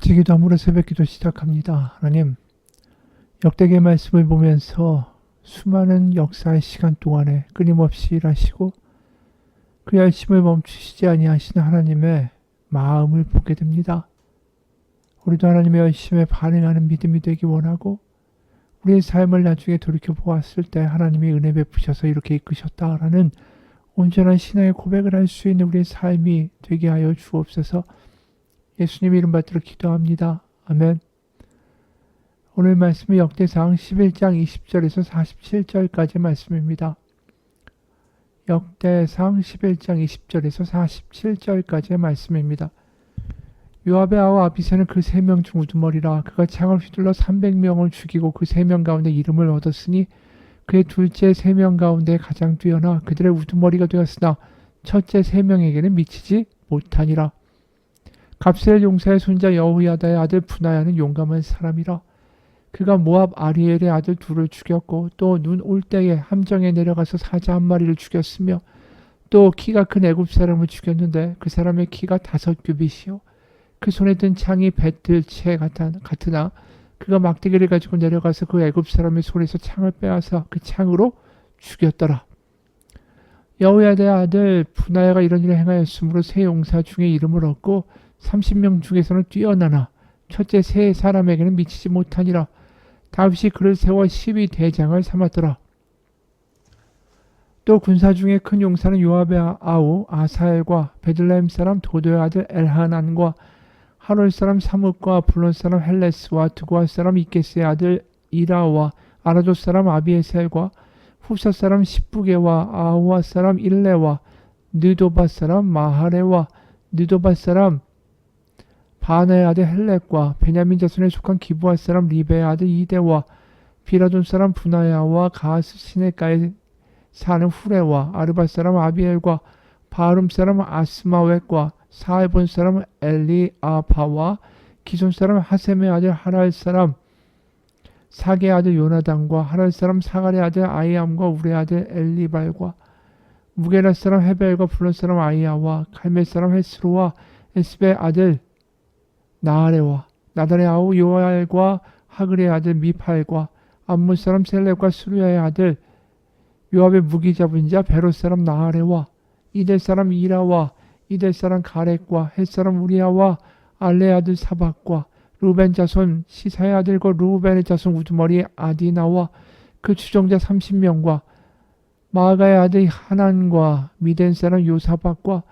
같이 기도함으로 새벽기도 시작합니다. 하나님, 역대기의 말씀을 보면서 수많은 역사의 시간 동안에 끊임없이 일하시고 그 열심을 멈추시지 아니하시는 하나님의 마음을 보게 됩니다. 우리도 하나님의 열심에 반응하는 믿음이 되기 원하고 우리의 삶을 나중에 돌이켜 보았을 때 하나님이 은혜 베푸셔서 이렇게 이끄셨다라는 온전한 신앙의 고백을 할 수 있는 우리의 삶이 되게 하여 주옵소서. 예수님 이름 받들어 기도합니다. 아멘. 오늘 말씀은 역대상 11장 20절에서 47절까지 말씀입니다. 역대상 11장 20절에서 47절까지의 말씀입니다. 요압의 아우 아비새는 그 3명 중 우두머리라. 그가 창을 휘둘러 300명을 죽이고 그 3명 가운데 이름을 얻었으니 그의 둘째 3명 가운데 가장 뛰어나 그들의 우두머리가 되었으나 첫째 3명에게는 미치지 못하니라. 갑세엘 용사의 손자 여호야다의 아들 분하야는 용감한 사람이라. 그가 모압 아리엘의 아들 둘을 죽였고 또 눈 올 때에 함정에 내려가서 사자 한 마리를 죽였으며 또 키가 큰 애굽 사람을 죽였는데 그 사람의 키가 5규빗이요 그 손에 든 창이 배틀채 같으나 그가 막대기를 가지고 내려가서 그 애굽 사람의 손에서 창을 빼앗아 그 창으로 죽였더라. 여호야다의 아들 분하야가 이런 일을 행하였으므로 세 용사 중에 이름을 얻고 30명 중에서는 뛰어나나 첫째 세 사람에게는 미치지 못하니라. 다윗이 그를 세워 12대장을 삼았더라. 또 군사 중에 큰 용사는 요압의 아우 아사엘과 베들레헴 사람 도도의 아들 엘하난과 하롤 사람 사뭇과 블론 사람 헬레스와 두고아 사람 이게스의 아들 이라와 아라도 사람 아비에셀과 후사 사람 십부게와 아우아 사람 일레와 느도바 사람 마하레와 느도바 사람 바나의 아들 헬렉과 베냐민 자손에 속한 기브아 사람 리베의 아들 이데와 비라돈 사람 분하야와 가스 시내가에 사는 후레와 아르바 사람 아비엘과 바름 사람 아스마웻과 사에본 사람 엘리아바와 기손 사람 하셈의 아들 하랄 사람 사게의 아들 요나단과 하랄 사람 사갈의 아들 아이암과 우레의 아들 엘리발과 무게라 사람 헤벨과 블론 사람 아이야와 갈멜 사람 헬스로와 에스베의 아들 나아레와 나단의 아우 요알과 하글의 아들 미팔과 암몬 사람 셀렙과 수르야의 아들 요압의 무기 잡은 자 베롯 사람 나아레와 이델 사람 이라와 이델 사람 가렉과 헷 사람 우리야와 알레의 아들 사박과 루벤 자손 시사의 아들과 루벤의 자손 우두머리 아디나와 그 추종자 30명과 마아가의 아들 하난과 미덴 사람 요사박과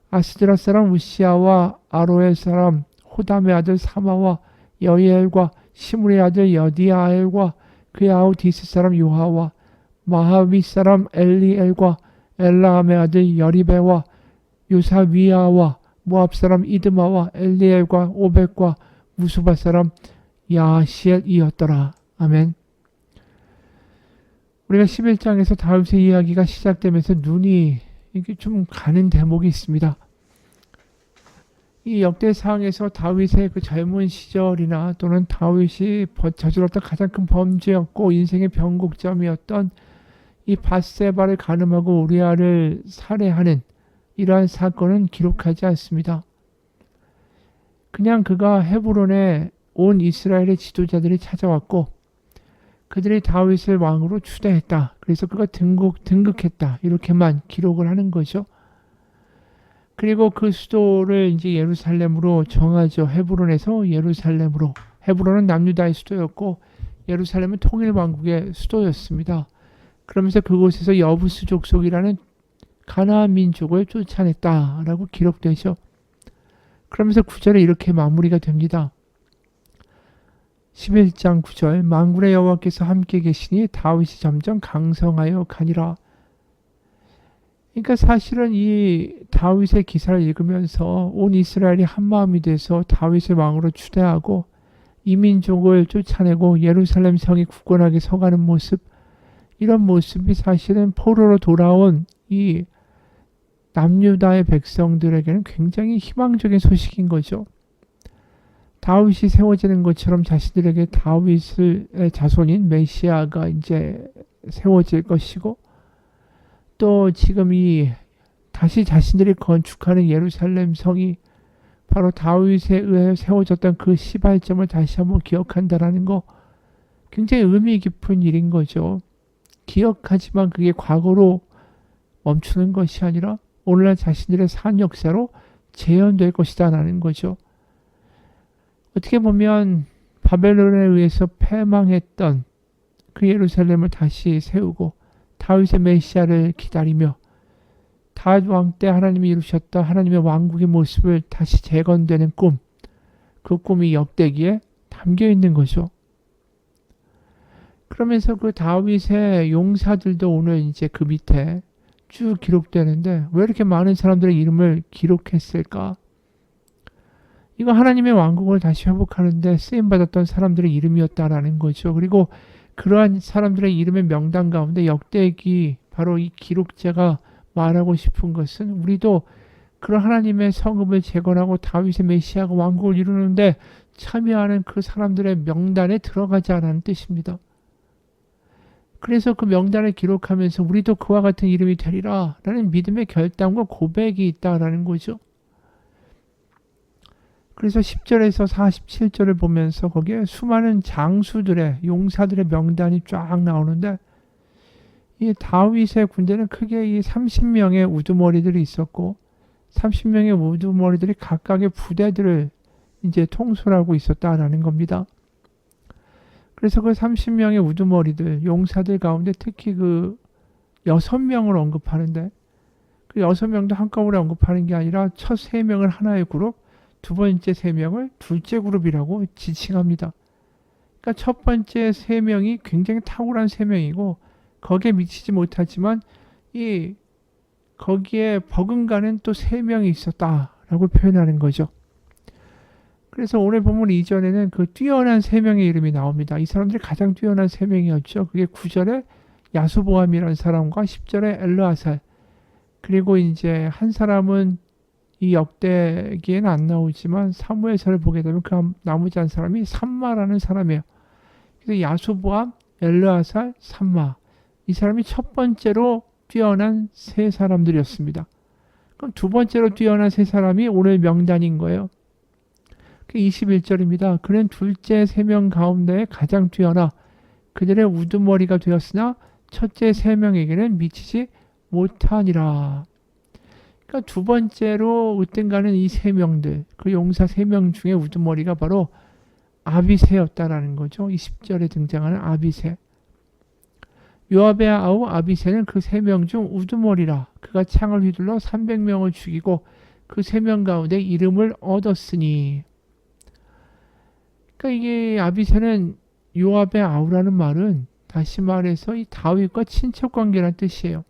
아스드라 사람 우시아와 아로엘 사람 호담의 아들 사마와 여이엘과 시므리의 아들 여디아엘과 그의 아우 디스 사람 요하와 마하위 사람 엘리엘과 엘라함의 아들 여리베와 요사위아와 모압 사람 이드마와 엘리엘과 오벳과 무수바 사람 야시엘이었더라. 아멘. 우리가 11장에서 다윗의 이야기가 시작되면서 눈이 이게 좀 가는 대목이 있습니다. 이 역대상에서 다윗의 그 젊은 시절이나 또는 다윗이 저질렀던 가장 큰 범죄였고 인생의 변곡점이었던 이 밧세바를 간음하고 우리아를 살해하는 이러한 사건은 기록하지 않습니다. 그냥 그가 헤브론에 온 이스라엘의 지도자들이 찾아왔고 그들이 다윗을 왕으로 추대했다. 그래서 그가 등극했다. 이렇게만 기록을 하는 거죠. 그리고 그 수도를 이제 예루살렘으로 정하죠. 헤브론에서 예루살렘으로. 헤브론은 남유다의 수도였고 예루살렘은 통일왕국의 수도였습니다. 그러면서 그곳에서 여부스 족속이라는 가나안 민족을 쫓아냈다라고 기록되죠. 그러면서 9절에 이렇게 마무리가 됩니다. 11장 9절 만군의 여호와께서 함께 계시니 다윗이 점점 강성하여 가니라. 그러니까 사실은 이 다윗의 기사를 읽으면서 온 이스라엘이 한마음이 돼서 다윗을 왕으로 추대하고 이 민족을 쫓아내고 예루살렘 성이 굳건하게 서가는 모습, 이런 모습이 사실은 포로로 돌아온 이 남유다의 백성들에게는 굉장히 희망적인 소식인 거죠. 다윗이 세워지는 것처럼 자신들에게 다윗의 자손인 메시아가 이제 세워질 것이고 또 지금 이 다시 자신들이 건축하는 예루살렘 성이 바로 다윗에 의해 세워졌던 그 시발점을 다시 한번 기억한다라는 거, 굉장히 의미 깊은 일인 거죠. 기억하지만 그게 과거로 멈추는 것이 아니라 오늘날 자신들의 산 역사로 재현될 것이다라는 거죠. 어떻게 보면 바벨론에 의해서 패망했던 그 예루살렘을 다시 세우고 다윗의 메시아를 기다리며 다윗 왕 때 하나님이 이루셨던 하나님의 왕국의 모습을 다시 재건되는 꿈, 그 꿈이 역대기에 담겨 있는 거죠. 그러면서 그 다윗의 용사들도 오늘 이제 그 밑에 쭉 기록되는데 왜 이렇게 많은 사람들의 이름을 기록했을까? 이거 하나님의 왕국을 다시 회복하는데 쓰임받았던 사람들의 이름이었다라는 거죠. 그리고 그러한 사람들의 이름의 명단 가운데 역대기 바로 이 기록자가 말하고 싶은 것은 우리도 그런 하나님의 성읍을 재건하고 다윗의 메시아가 왕국을 이루는데 참여하는 그 사람들의 명단에 들어가자라는 뜻입니다. 그래서 그 명단을 기록하면서 우리도 그와 같은 이름이 되리라 라는 믿음의 결단과 고백이 있다라는 거죠. 그래서 10절에서 47절을 보면서 거기에 수많은 장수들의 용사들의 명단이 쫙 나오는데 이 다윗의 군대는 크게 이 30명의 우두머리들이 있었고 30명의 우두머리들이 각각의 부대들을 이제 통솔하고 있었다라는 겁니다. 그래서 그 30명의 우두머리들, 용사들 가운데 특히 그 6명을 언급하는데 그 6명도 한꺼번에 언급하는 게 아니라 첫 3명을 하나의 그룹, 두 번째 3명을 둘째 그룹이라고 지칭합니다. 그러니까 첫 번째 3명이 굉장히 탁월한 3명이고 거기에 미치지 못하지만 이 거기에 버금가는 또 3명이 있었다라고 표현하는 거죠. 그래서 오늘 본문 이전에는 그 뛰어난 3명의 이름이 나옵니다. 이 사람들이 가장 뛰어난 3명이었죠. 그게 9절에 야수보암이라는 사람과 10절에 엘르아살, 그리고 이제 한 사람은 이 역대기에는 안 나오지만 사무엘서를 보게 되면 그 나머지 한 사람이 삼마라는 사람이에요. 그래서 야수보암, 엘르아살, 삼마, 이 사람이 첫 번째로 뛰어난 3사람들이었습니다. 그럼 두 번째로 뛰어난 3사람이 오늘 명단인 거예요. 그 21절입니다. 그는 둘째 3명 가운데 가장 뛰어나 그들의 우두머리가 되었으나 첫째 3명에게는 미치지 못하니라. 그러니까 두 번째로 으뜸가는 이 3명들, 그 용사 3명 중에 우두머리가 바로 아비새였다라는 거죠. 20절에 등장하는 아비새. 요압의 아우 아비새는 그 3명 중 우두머리라. 그가 창을 휘둘러 300명을 죽이고 그 3명 가운데 이름을 얻었으니. 그러니까 이게 아비새는 요압의 아우라는 말은 다시 말해서 이 다윗과 친척 관계라는 뜻이에요.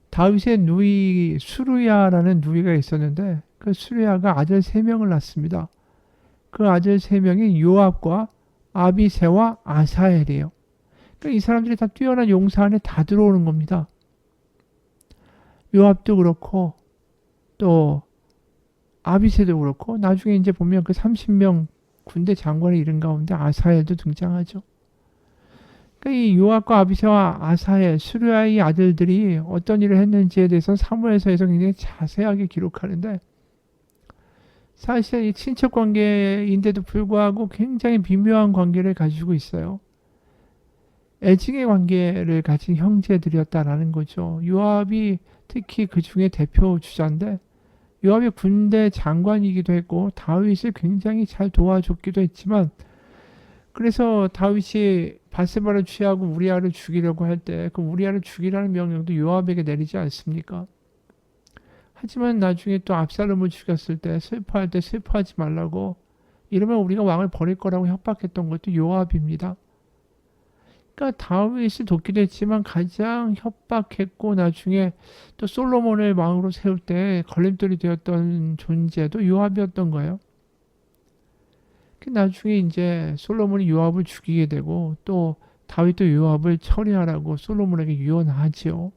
다윗의 누이 수르야라는 누이가 있었는데 그 수르야가 아들 3명을 낳습니다. 그 아들 3명이 요압과 아비새와 아사엘이에요. 그러니까 이 사람들이 다 뛰어난 용사 안에 다 들어오는 겁니다. 요압도 그렇고 또 아비새도 그렇고 나중에 이제 보면 그 30명 군대 장관의 이름 가운데 아사엘도 등장하죠. 그러니까 이 요압과 아비새와 아사엘, 수르야의 아들들이 어떤 일을 했는지에 대해서 사무엘서에서 굉장히 자세하게 기록하는데 사실 이 친척 관계인데도 불구하고 굉장히 미묘한 관계를 가지고 있어요. 애증의 관계를 가진 형제들이었다라는 거죠. 요압이 특히 그 중에 대표 주자인데 요압이 군대 장관이기도 했고 다윗을 굉장히 잘 도와줬기도 했지만 그래서 다윗이 바세바를 취하고 우리아를 죽이려고 할 때 그 우리아를 죽이라는 명령도 요압에게 내리지 않습니까? 하지만 나중에 또 압살롬을 죽였을 때 슬퍼할 때 슬퍼하지 말라고 이러면 우리가 왕을 버릴 거라고 협박했던 것도 요압입니다. 그러니까 다윗을 돕기도 했지만 가장 협박했고 나중에 또 솔로몬을 왕으로 세울 때 걸림돌이 되었던 존재도 요압이었던 거예요. 나중에 이제 솔로몬이 요압을 죽이게 되고 또 다윗도 요압을 처리하라고 솔로몬에게 유언하지요.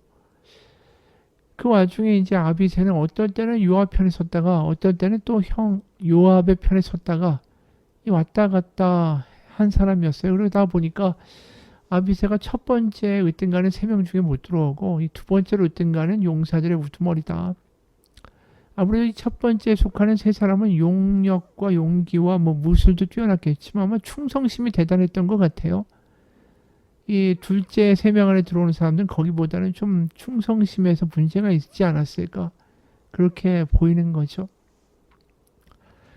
그 와중에 이제 아비새는 어떨 때는 요압 편에 섰다가 어떨 때는 또 형 요압의 편에 섰다가 왔다 갔다 한 사람이었어요. 그러다 보니까 아비새가 첫 번째 으뜸가는 3명 중에 못 들어오고 이 두 번째로 으뜸가는 용사들의 우두머리다. 아무래도 이 첫 번째에 속하는 세 사람은 용력과 용기와 뭐 무술도 뛰어났겠지만 아마 충성심이 대단했던 것 같아요. 이 둘째 세 명 안에 들어오는 사람들은 거기보다는 좀 충성심에서 문제가 있지 않았을까 그렇게 보이는 거죠.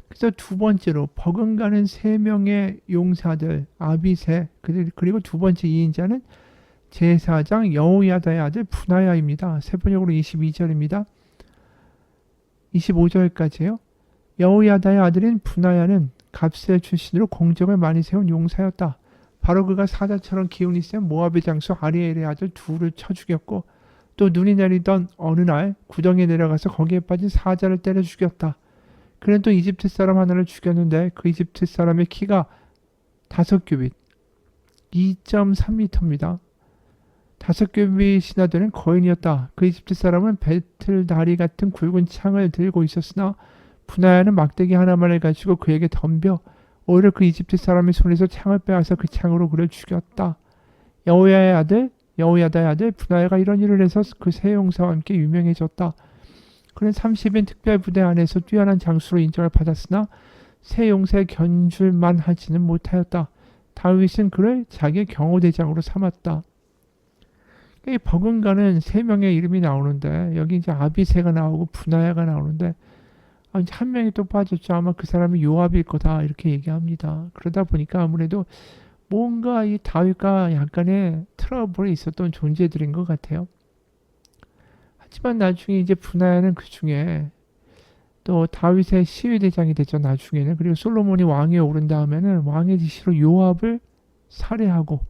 그래서 두 번째로 버금가는 세 명의 용사들 아비세 그리고 두 번째 2인자는 제사장 여호야다의 아들 분하야입니다. 세번역으로 22절입니다. 25절까지요. 여호야다의 아들인 분하야는 갑셀 출신으로 공적을 많이 세운 용사였다. 바로 그가 사자처럼 기운이 센 모압의 장수 아리엘의 아들 둘을 쳐 죽였고 또 눈이 내리던 어느 날 구덩이에 내려가서 거기에 빠진 사자를 때려 죽였다. 그는 또 이집트 사람 하나를 죽였는데 그 이집트 사람의 키가 5규빗 2.3m입니다. 5규빗이나 되는 거인이었다. 그 이집트 사람은 배틀 다리 같은 굵은 창을 들고 있었으나 분하야는 막대기 하나만을 가지고 그에게 덤벼 오히려 그 이집트 사람의 손에서 창을 빼앗아 그 창으로 그를 죽였다. 여호야다의 아들 분하야가 이런 일을 해서 그 세 용사와 함께 유명해졌다. 그는 30인 특별부대 안에서 뛰어난 장수로 인정을 받았으나 세 용사의 견줄만 하지는 못하였다. 다윗은 그를 자기의 경호대장으로 삼았다. 이 버금가는 세 명의 이름이 나오는데 여기 이제 아비새가 나오고 분하야가 나오는데 이제 한 명이 또 빠졌죠. 아마 그 사람이 요압일 거다 이렇게 얘기합니다. 그러다 보니까 아무래도 뭔가 이 다윗과 약간의 트러블이 있었던 존재들인 것 같아요. 하지만 나중에 이제 분하야는 그 중에 또 다윗의 시위대장이 됐죠. 나중에는. 그리고 솔로몬이 왕위에 오른 다음에는 왕의 지시로 요압을 살해하고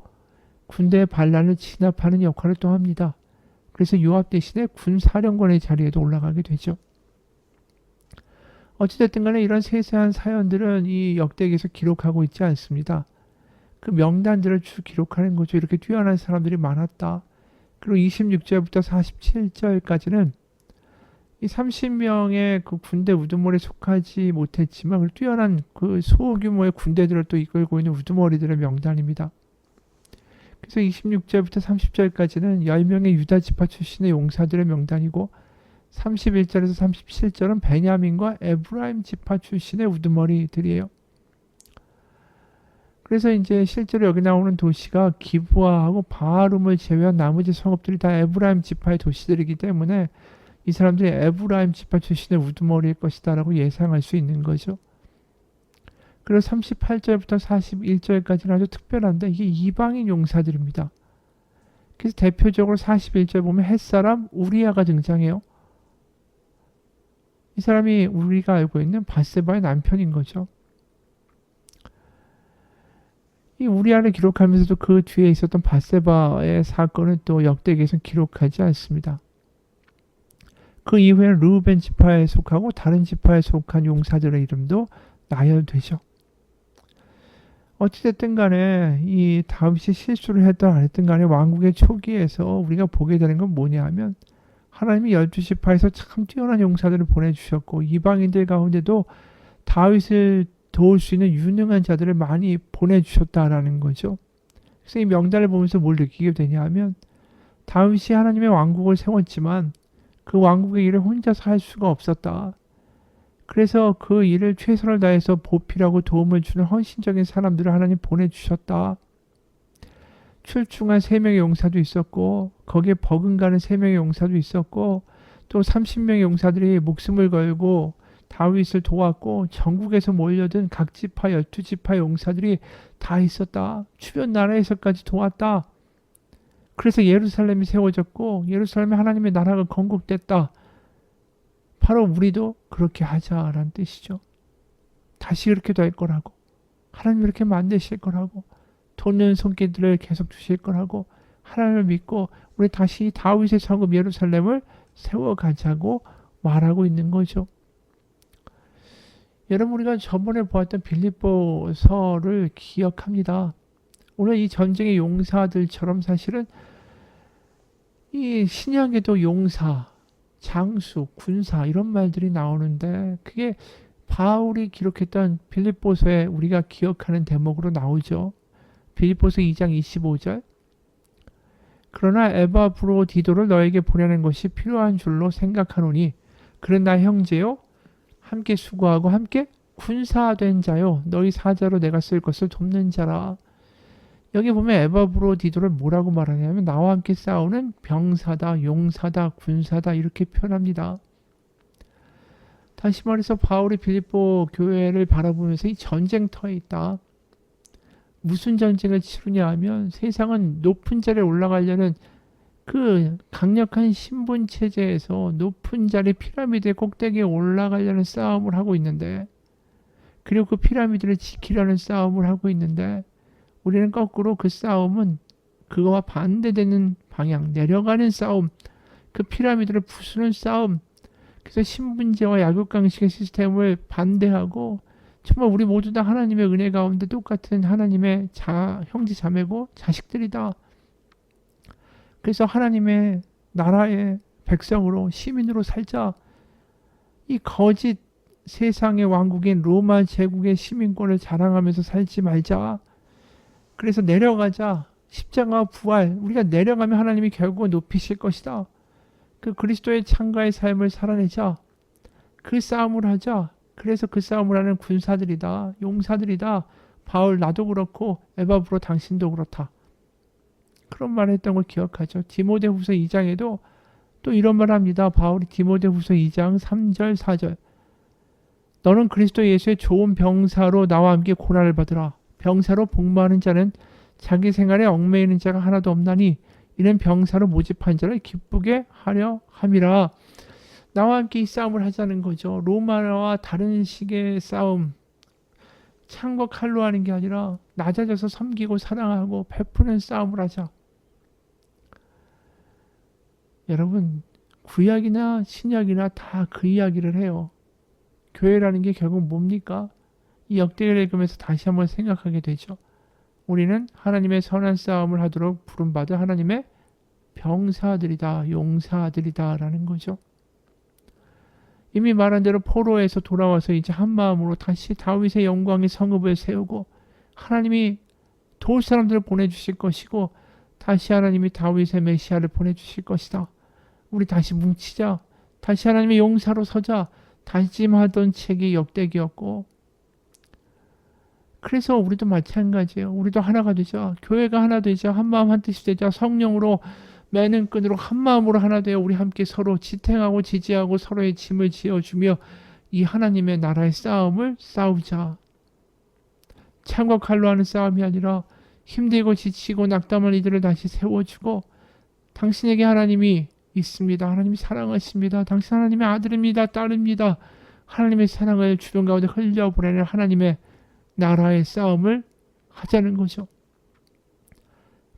군대의 반란을 진압하는 역할을 또 합니다. 그래서 요압 대신에 군사령관의 자리에도 올라가게 되죠. 어찌됐든 간에 이런 세세한 사연들은 이 역대기에서 기록하고 있지 않습니다. 그 명단들을 쭉 기록하는 거죠. 이렇게 뛰어난 사람들이 많았다. 그리고 26절부터 47절까지는 이 30명의 그 군대 우두머리에 속하지 못했지만 뛰어난 그 소규모의 군대들을 또 이끌고 있는 우두머리들의 명단입니다. 그래서 26절부터 30절까지는 10명의 유다 지파 출신의 용사들의 명단이고 31절에서 37절은 베냐민과 에브라임 지파 출신의 우두머리들이에요. 그래서 이제 실제로 여기 나오는 도시가 기브아하고 바하룸을 제외한 나머지 성읍들이 다 에브라임 지파의 도시들이기 때문에 이 사람들이 에브라임 지파 출신의 우두머리일 것이다라고 예상할 수 있는 거죠. 그리고 38절부터 41절까지는 아주 특별한데 이게 이방인 용사들입니다. 그래서 대표적으로 41절 보면 햇사람 우리야가 등장해요. 이 사람이 우리가 알고 있는 밧세바의 남편인 거죠. 이 우리야를 기록하면서도 그 뒤에 있었던 밧세바의 사건은 또 역대기에서는 기록하지 않습니다. 그 이후에는 르우벤 지파에 속하고 다른 지파에 속한 용사들의 이름도 나열되죠. 어찌됐든 간에 이 다윗이 실수를 했든 안 했든 간에 왕국의 초기에서 우리가 보게 되는 건 뭐냐 하면 하나님이 12지파에서 참 뛰어난 용사들을 보내주셨고 이방인들 가운데도 다윗을 도울 수 있는 유능한 자들을 많이 보내주셨다라는 거죠. 그래서 이 명단을 보면서 뭘 느끼게 되냐 하면 다윗이 하나님의 왕국을 세웠지만 그 왕국의 일을 혼자서 할 수가 없었다. 그래서 그 일을 최선을 다해서 보필하고 도움을 주는 헌신적인 사람들을 하나님 보내주셨다. 출중한 3명의 용사도 있었고 거기에 버금가는 3명의 용사도 있었고 또 30명의 용사들이 목숨을 걸고 다윗을 도왔고 전국에서 몰려든 각 지파 12지파 용사들이 다 있었다. 주변 나라에서까지 도왔다. 그래서 예루살렘이 세워졌고 예루살렘에 하나님의 나라가 건국됐다. 바로 우리도 그렇게 하자라는 뜻이죠. 다시 그렇게 될 거라고. 하나님 이렇게 만드실 거라고. 돋는 손길들을 계속 주실 거라고. 하나님을 믿고 우리 다시 다윗의 성읍 예루살렘을 세워가자고 말하고 있는 거죠. 여러분 우리가 저번에 보았던 빌립보서를 기억합니다. 오늘 이 전쟁의 용사들처럼 사실은 이 신약에도 용사, 장수, 군사 이런 말들이 나오는데 그게 바울이 기록했던 빌립보서에 우리가 기억하는 대목으로 나오죠. 빌립보서 2장 25절 그러나 에바브로디도를 너에게 보내는 것이 필요한 줄로 생각하노니 그런 나 형제요 함께 수고하고 함께 군사된 자요 너희 사자로 내가 쓸 것을 돕는 자라. 여기 보면 에바브로디도를 뭐라고 말하냐면 나와 함께 싸우는 병사다, 용사다, 군사다 이렇게 표현합니다. 다시 말해서 바울이 빌립보 교회를 바라보면서 이 전쟁터에 있다. 무슨 전쟁을 치르냐 하면 세상은 높은 자리에 올라가려는 그 강력한 신분 체제에서 높은 자리 피라미드의 꼭대기에 올라가려는 싸움을 하고 있는데, 그리고 그 피라미드를 지키려는 싸움을 하고 있는데, 우리는 거꾸로 그 싸움은 그거와 반대되는 방향, 내려가는 싸움, 그 피라미드를 부수는 싸움, 그래서 신분제와 약육강식의 시스템을 반대하고 정말 우리 모두 다 하나님의 은혜 가운데 똑같은 하나님의 형제 자매고 자식들이다. 그래서 하나님의 나라의 백성으로 시민으로 살자. 이 거짓 세상의 왕국인 로마 제국의 시민권을 자랑하면서 살지 말자. 그래서 내려가자. 십자가와 부활. 우리가 내려가면 하나님이 결국 높이실 것이다. 그 그리스도의 창가의 삶을 살아내자. 그 싸움을 하자. 그래서 그 싸움을 하는 군사들이다. 용사들이다. 바울 나도 그렇고 에바브로 당신도 그렇다. 그런 말을 했던 걸 기억하죠. 디모데후서 2장에도 또 이런 말을 합니다. 바울이 디모데후서 2장 3절 4절 너는 그리스도 예수의 좋은 병사로 나와 함께 고난을 받으라. 병사로 복무하는 자는 자기 생활에 얽매이는 자가 하나도 없나니 이는 병사로 모집한 자를 기쁘게 하려 함이라. 나와 함께 이 싸움을 하자는 거죠. 로마와 다른 식의 싸움, 창과 칼로 하는 게 아니라 낮아져서 섬기고 사랑하고 베푸는 싸움을 하자. 여러분, 구약이나 신약이나 다 그 이야기를 해요. 교회라는 게 결국 뭡니까? 이 역대를 읽으면서 다시 한번 생각하게 되죠. 우리는 하나님의 선한 싸움을 하도록 부름받은 하나님의 병사들이다, 용사들이다 라는 거죠. 이미 말한 대로 포로에서 돌아와서 이제 한 마음으로 다시 다윗의 영광의 성읍을 세우고 하나님이 도울 사람들을 보내주실 것이고 다시 하나님이 다윗의 메시아를 보내주실 것이다. 우리 다시 뭉치자. 다시 하나님의 용사로 서자. 다짐하던 책이 역대기였고, 그래서 우리도 마찬가지예요. 우리도 하나가 되자. 교회가 하나 되자. 한마음 한뜻이 되자. 성령으로 매는 끈으로 한마음으로 하나 되어 우리 함께 서로 지탱하고 지지하고 서로의 짐을 지어주며 이 하나님의 나라의 싸움을 싸우자. 창과 칼로 하는 싸움이 아니라 힘들고 지치고 낙담한 이들을 다시 세워주고 당신에게 하나님이 있습니다. 하나님이 사랑하십니다. 당신 하나님의 아들입니다. 딸입니다. 하나님의 사랑을 주변 가운데 흘려보내는 하나님의 나라의 싸움을 하자는 거죠.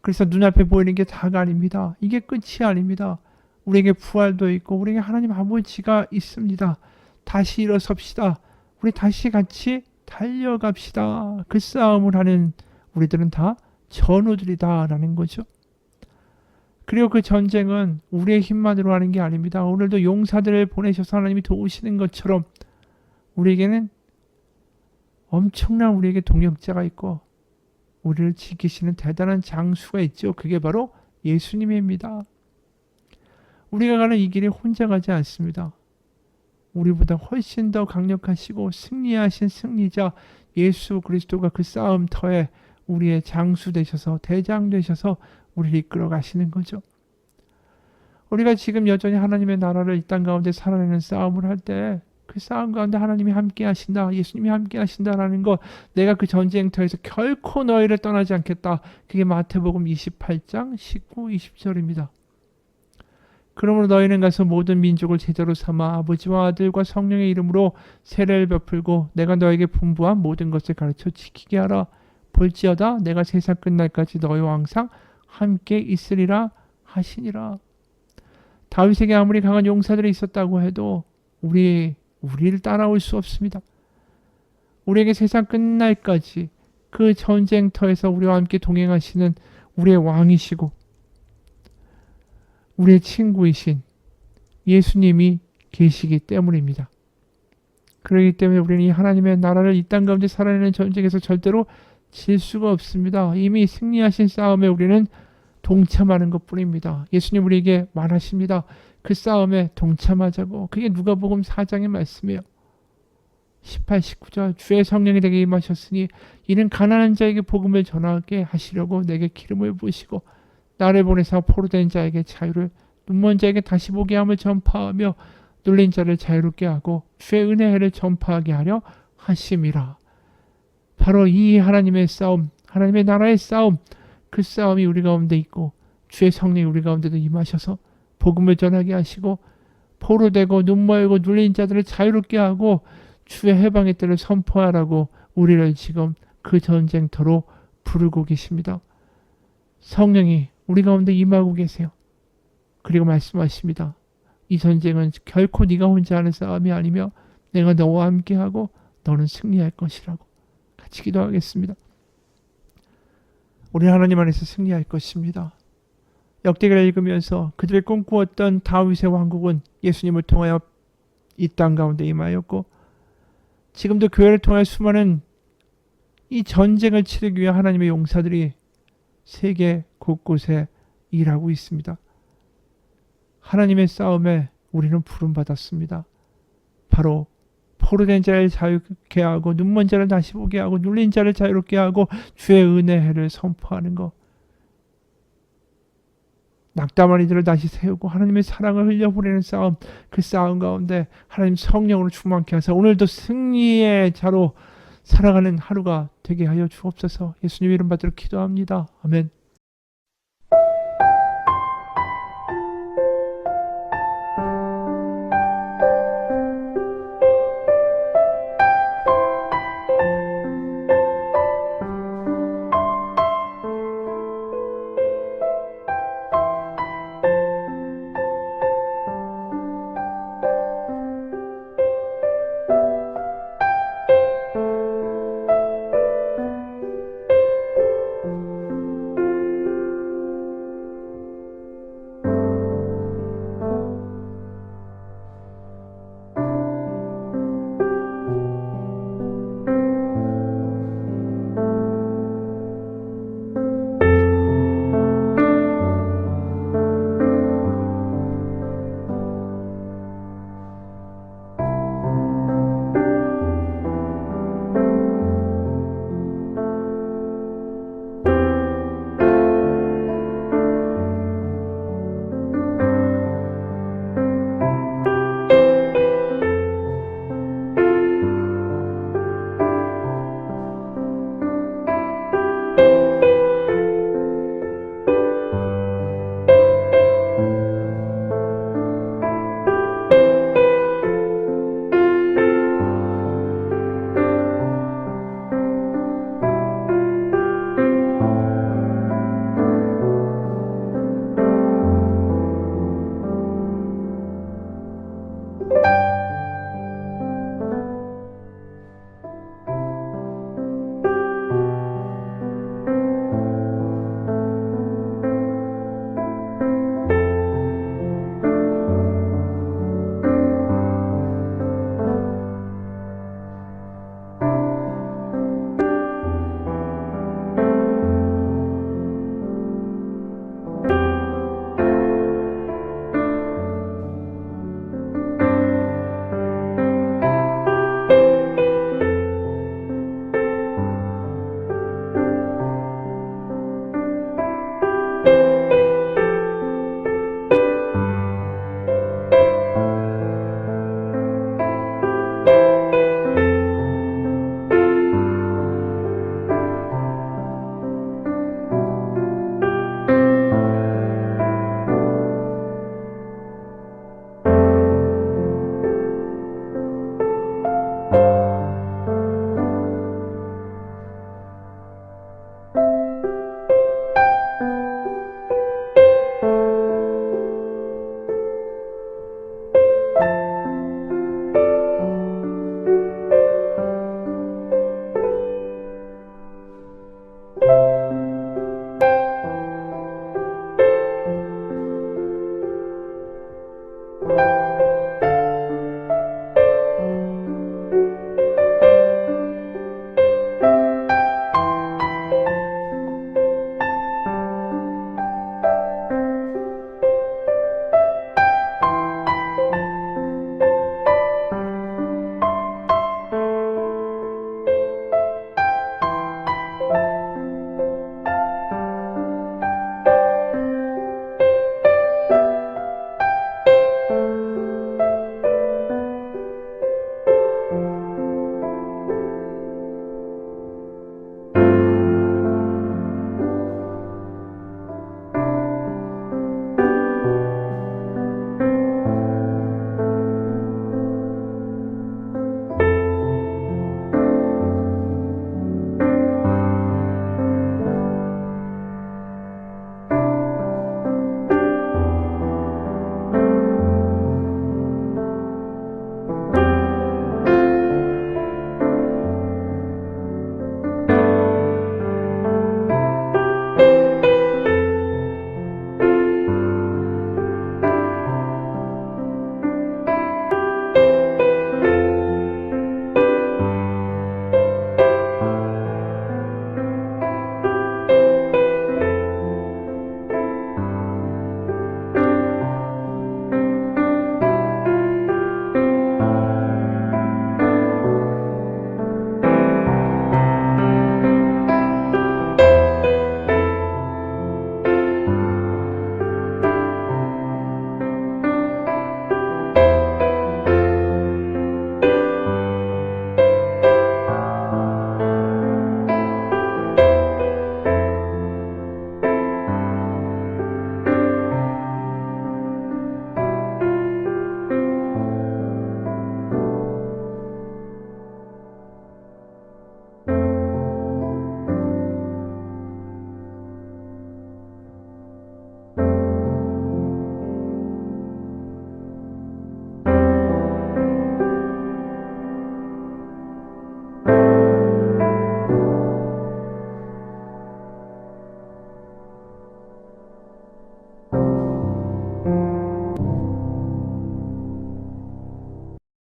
그래서 눈앞에 보이는 게 다가 아닙니다. 이게 끝이 아닙니다. 우리에게 부활도 있고 우리에게 하나님 아버지가 있습니다. 다시 일어섭시다. 우리 다시 같이 달려갑시다. 그 싸움을 하는 우리들은 다 전우들이다라는 거죠. 그리고 그 전쟁은 우리의 힘만으로 하는 게 아닙니다. 오늘도 용사들을 보내셔서 하나님이 도우시는 것처럼 우리에게는 엄청난 우리에게 동역자가 있고 우리를 지키시는 대단한 장수가 있죠. 그게 바로 예수님입니다. 우리가 가는 이 길이 혼자 가지 않습니다. 우리보다 훨씬 더 강력하시고 승리하신 승리자 예수 그리스도가 그 싸움터에 우리의 장수 되셔서 대장 되셔서 우리를 이끌어 가시는 거죠. 우리가 지금 여전히 하나님의 나라를 이 땅 가운데 살아내는 싸움을 할 때 그 싸움 가운데 하나님이 함께 하신다. 예수님이 함께 하신다라는 거, 내가 그 전쟁터에서 결코 너희를 떠나지 않겠다. 그게 마태복음 28장 19, 20절입니다. 그러므로 너희는 가서 모든 민족을 제자로 삼아 아버지와 아들과 성령의 이름으로 세례를 베풀고 내가 너에게 분부한 모든 것을 가르쳐 지키게 하라. 볼지어다 내가 세상 끝날까지 너희와 항상 함께 있으리라 하시니라. 다윗에게 아무리 강한 용사들이 있었다고 해도 우리를 따라올 수 없습니다. 우리에게 세상 끝날까지 그 전쟁터에서 우리와 함께 동행하시는 우리의 왕이시고 우리의 친구이신 예수님이 계시기 때문입니다. 그렇기 때문에 우리는 이 하나님의 나라를 이 땅 가운데 살아내는 전쟁에서 절대로 질 수가 없습니다. 이미 승리하신 싸움에 우리는 동참하는 것뿐입니다. 예수님 우리에게 말하십니다. 그 싸움에 동참하자고. 그게 누가복음 4장의 말씀이에요. 18, 19절 주의 성령이 내게 임하셨으니 이는 가난한 자에게 복음을 전하게 하시려고 내게 기름을 부으시고 나를 보내사 포로된 자에게 자유를 눈먼 자에게 다시 보게 함을 전파하며 눌린 자를 자유롭게 하고 주의 은혜를 전파하게 하려 하심이라. 바로 이 하나님의 싸움, 하나님의 나라의 싸움, 그 싸움이 우리 가운데 있고 주의 성령이 우리 가운데도 임하셔서 복음을 전하게 하시고 포로되고 눈멀고 눌린 자들을 자유롭게 하고 주의 해방의 때를 선포하라고 우리를 지금 그 전쟁터로 부르고 계십니다. 성령이 우리 가운데 임하고 계세요. 그리고 말씀하십니다. 이 전쟁은 결코 네가 혼자 하는 싸움이 아니며 내가 너와 함께하고 너는 승리할 것이라고. 같이 기도하겠습니다. 우리 하나님 안에서 승리할 것입니다. 역대기를 읽으면서 그들이 꿈꾸었던 다윗의 왕국은 예수님을 통하여 이 땅 가운데 임하였고 지금도 교회를 통해 수많은 이 전쟁을 치르기 위해 하나님의 용사들이 세계 곳곳에 일하고 있습니다. 하나님의 싸움에 우리는 부름받았습니다. 바로 포로된 자를 자유롭게 하고 눈먼 자를 다시 보게 하고 눌린 자를 자유롭게 하고 주의 은혜를 선포하는 것. 낙담한 이들을 다시 세우고 하나님의 사랑을 흘려보내는 싸움, 그 싸움 가운데 하나님 성령으로 충만케 하사 오늘도 승리의 자로 살아가는 하루가 되게 하여 주옵소서. 예수님 이름 받들어 기도합니다. 아멘.